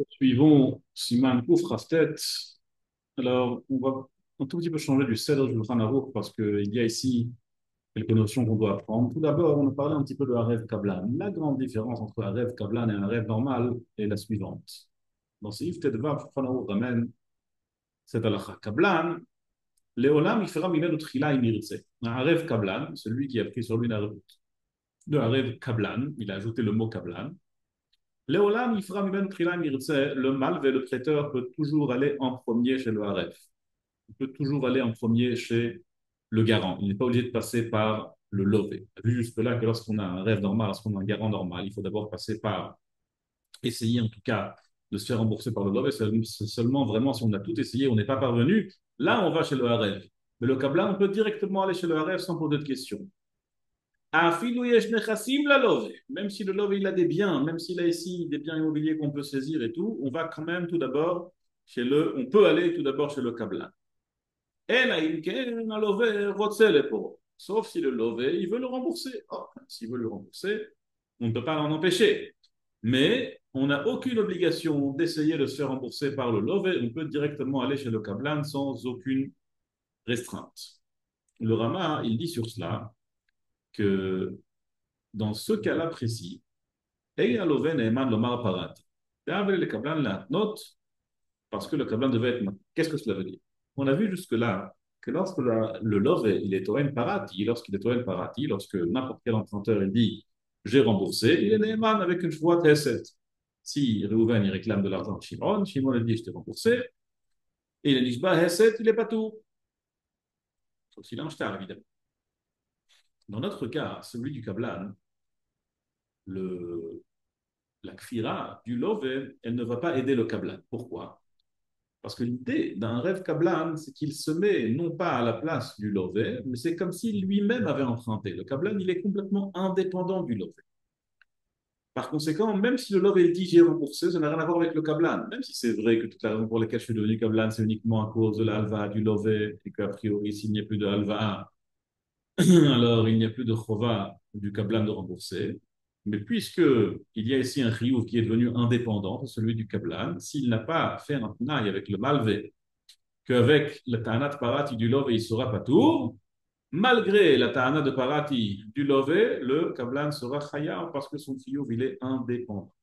Suivons Siman Kouf Rastet. Alors, on va un tout petit peu changer du Seder du Shulchan Aruch parce qu'il y a ici quelques notions qu'on doit apprendre. Tout d'abord, on a parlé un petit peu de Harev Kablan. La grande différence entre Harev Kablan et un rêve normal est la suivante. Dans ce livre Tedvav, Shulchan Aruch ramène cette halakha. Kablan, Léolam, il fera mimenu tchila imirtse. Un Harev Kablan, celui qui a pris sur lui la de Harev Kablan, il a ajouté le mot Kablan. Léolam, il fera mimenu tchila imirtse. Le malve, le prêteur, peut toujours aller en premier chez le Harev. Il peut toujours aller en premier chez le garant. Il n'est pas obligé de passer par le lové. Vu jusque-là que lorsqu'on a un rêve normal, lorsqu'on a un garant normal, il faut d'abord passer par, essayer en tout cas, de se faire rembourser par le lové. C'est seulement vraiment si on a tout essayé, on n'est pas parvenu, là on va chez le harev. Mais le kablan, on peut directement aller chez le harev sans poser de questions. Même si le lové il a des biens, même s'il a ici des biens immobiliers qu'on peut saisir et tout, on va quand même tout d'abord on peut aller tout d'abord chez le kablan. Sauf si le lové, il veut le rembourser. Oh, s'il veut le rembourser, on ne peut pas l'en empêcher. Mais on n'a aucune obligation d'essayer de se faire rembourser par le lové. On peut directement aller chez le kablan sans aucune restreinte. Le Rama, il dit sur cela que dans ce cas-là précis, parce que le kablan devait être. Qu'est-ce que cela veut dire? On a vu jusque-là que lorsque le love il est Toen Parati, lorsqu'il est Toen Parati, lorsque n'importe quel emprunteur il dit j'ai remboursé, il est Neyman avec une Shvuat Hesed. Si Reuven il réclame de l'argent de Shimon, Shimon il dit je t'ai remboursé, et il est Nishba Hesed, il n'est pas tout. Sauf s'il a un shtar, évidemment. Dans notre cas, celui du Kablan, le, la kfira du love, elle ne va pas aider le Kablan. Pourquoi? Parce que l'idée d'un rêve Kablan, c'est qu'il se met non pas à la place du lové, mais c'est comme s'il lui-même avait emprunté. Le Kablan, il est complètement indépendant du lové. Par conséquent, même si le lové dit j'ai remboursé, ça n'a rien à voir avec le Kablan. Même si c'est vrai que toute la raison pour laquelle je suis devenu Kablan, c'est uniquement à cause de l'alva du lové, et qu'a priori, s'il n'y a plus de alva, alors il n'y a plus de chova du Kablan de rembourser. Mais puisque il y a ici un chiyuv qui est devenu indépendant, celui du Kablan, s'il n'a pas fait un tnaï avec le malvé, qu'avec la ta'ana de parati du lové, il sera pas tour, malgré la ta'ana de parati du lové, le kablan sera chayar parce que son fiyuv, il est indépendant.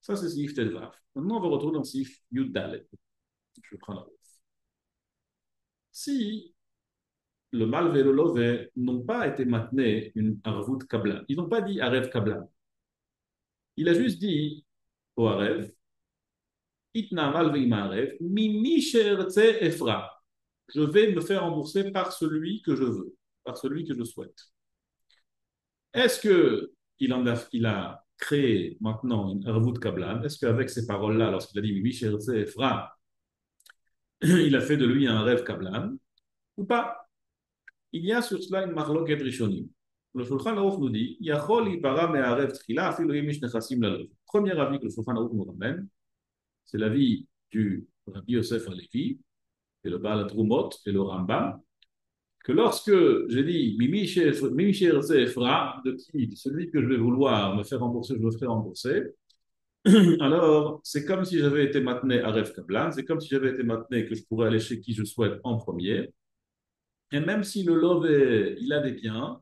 Ça, c'est Sif Tedvav. Maintenant, on va retrouver dans Sif Yud Dalet. Je prends la route. Si le malvé et le lové n'ont pas été maintenus une arvout kablan, ils n'ont pas dit arev kablan. Il a juste dit au arev, itna malvé ima arev, mimi shertze efra. Je vais me faire rembourser par celui que je veux, par celui que je souhaite. Est-ce qu'il a créé maintenant une Arvut Kablan? Est-ce qu'avec ces paroles-là, lorsqu'il a dit oui, Sherze Efra, il a fait de lui un rêve Kablan ou pas? Il y a sur cela une marloquet rishonim. Le Shulchan Aruch nous dit Yachol ipara me'arev tchila afilu im ish nechassim lalov. Premier avis que le Shulchan Aruch nous ramène, c'est l'avis du Rabbi Yosef Alevi et le Baal Trumot et le Rambam, que lorsque j'ai dit Mimi Efra, de qui, de celui que je vais vouloir me faire rembourser, je me ferai rembourser, alors c'est comme si j'avais été maintenu à Rêve Kablan, c'est comme si j'avais été maintenu que je pourrais aller chez qui je souhaite en premier. Et même si le love il a des biens,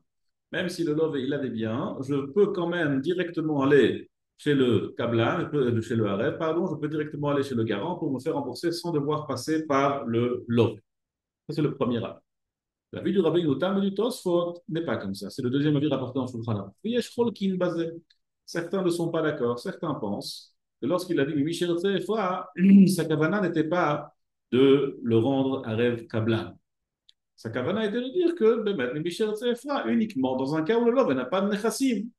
même si le love il a des biens, je peux quand même directement aller chez le Kablan, chez le Haref, pardon, je peux directement aller chez le garant pour me faire rembourser sans devoir passer par le love. Ça, c'est le premier avis. L'avis du Rabbi Notam et du Tosfot n'est pas comme ça. C'est le deuxième avis rapporté en Shulchan Aruch. Certains ne sont pas d'accord. Certains pensent que lorsqu'il a dit Michel Efra, sa kavana n'était pas de le rendre à rêve Kablan. Sa kavana était de dire que Michel Efra uniquement dans un cas où le love n'a pas de nechassim.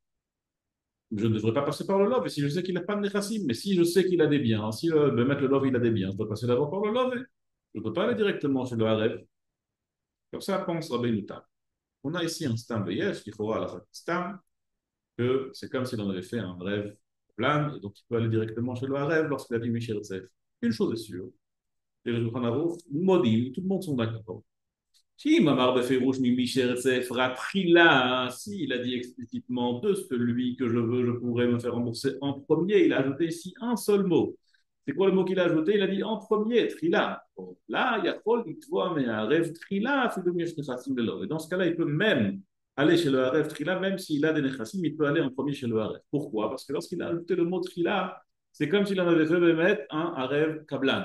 Je ne devrais pas passer par le love si je sais qu'il n'a pas de nechassim. Mais si je sais qu'il a des biens, si le love il a des biens, je dois passer d'abord par le love. Je ne peux pas aller directement chez le Haref. Comme ça pense Rabbi Notam. On a ici un stam veyesh, qui fera la stam, que c'est comme s'il en avait fait un rêve plan, et donc il peut aller directement chez le rêve lorsqu'il a dit Michel Tzef. Une chose est sûre, les Shulchan Aruch, Modim, tout le monde sont d'accord. Si Mamar Beferouche Mimi Sheretse fera Trila, si il a dit explicitement de celui que je veux, je pourrais me faire rembourser en premier. Il a ajouté ici un seul mot. C'est quoi le mot qu'il a ajouté? Il a dit en premier, Trila. Bon, là, il y a trop de toi, mais un rêve Trila, c'est de mieux de l'or. Et dans ce cas-là, il peut même aller chez le Haref Trila, même s'il a des Nechassim, il peut aller en premier chez le Haref. Pourquoi? Parce que lorsqu'il a ajouté le mot Trila, c'est comme s'il en avait fait mettre un Haref Kablan.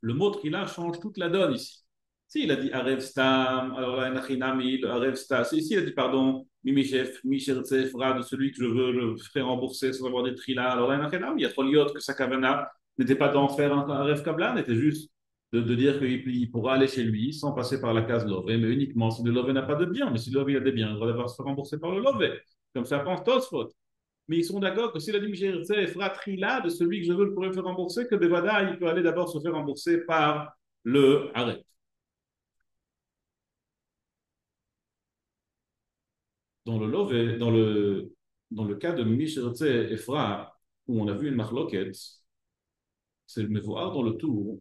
Le mot trila change toute la donne ici. S'il a dit Arev Stam, alors là, Nachinami, le Arev Stam. S'il a dit, pardon, Mimichef, Michertse fera de celui que je veux, le ferai rembourser sans avoir des trila, alors là, Nachinami, il y a trop liot que sa kavana n'était pas d'en faire un Arev Kablan, était juste de dire qu'il pourra aller chez lui sans passer par la case Lové, mais uniquement si le Lové n'a pas de bien. Mais si le Lové a des biens, il va devoir se faire rembourser par le Lové. Comme ça pense Tosfot. Mais ils sont d'accord que si la Dimigérce fera trila de celui que je veux le pourrait faire rembourser, que Bevada, il peut aller d'abord se faire rembourser par le arrêt. Dans le love, dans le cas de Mishirtse Efra, où on a vu une marloquette, c'est le voir dans le tour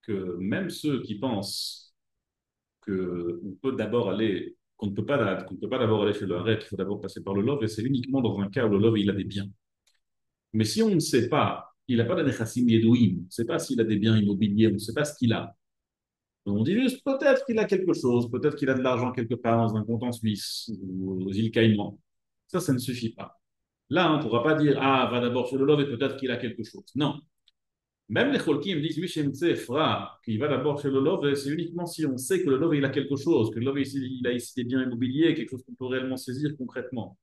que même ceux qui pensent qu'on peut d'abord aller, qu'on ne peut pas d'abord aller chez le arrêt, qu'il faut d'abord passer par le love, et c'est uniquement dans un cas où le love il a des biens. Mais si on ne sait pas, il n'a pas de nechassim yedouim, on ne sait pas s'il a des biens immobiliers, on ne sait pas ce qu'il a. On dit juste peut-être qu'il a quelque chose, peut-être qu'il a de l'argent quelque part dans un compte en Suisse ou aux îles Caïmans. Ça ne suffit pas. Là, on ne pourra pas dire ah, va d'abord chez le love et peut-être qu'il a quelque chose. Non. Même les Cholkim disent oui, chez Fera, qu'il va d'abord chez le love, c'est uniquement si on sait que le love il a quelque chose, que le love il a ici des biens immobiliers, quelque chose qu'on peut réellement saisir concrètement.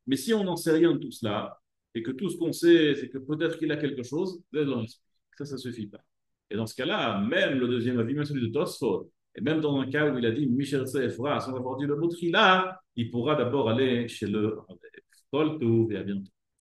Mais si on n'en sait rien de tout cela, et que tout ce qu'on sait, c'est que peut-être qu'il a quelque chose, ça ne suffit pas. Et dans ce cas-là, même le deuxième avis, même celui de Tosfot, et même dans un cas où il a dit Michel Sefra, sans avoir dit le mot Trila, il pourra d'abord aller chez le Kol Tov et à bientôt.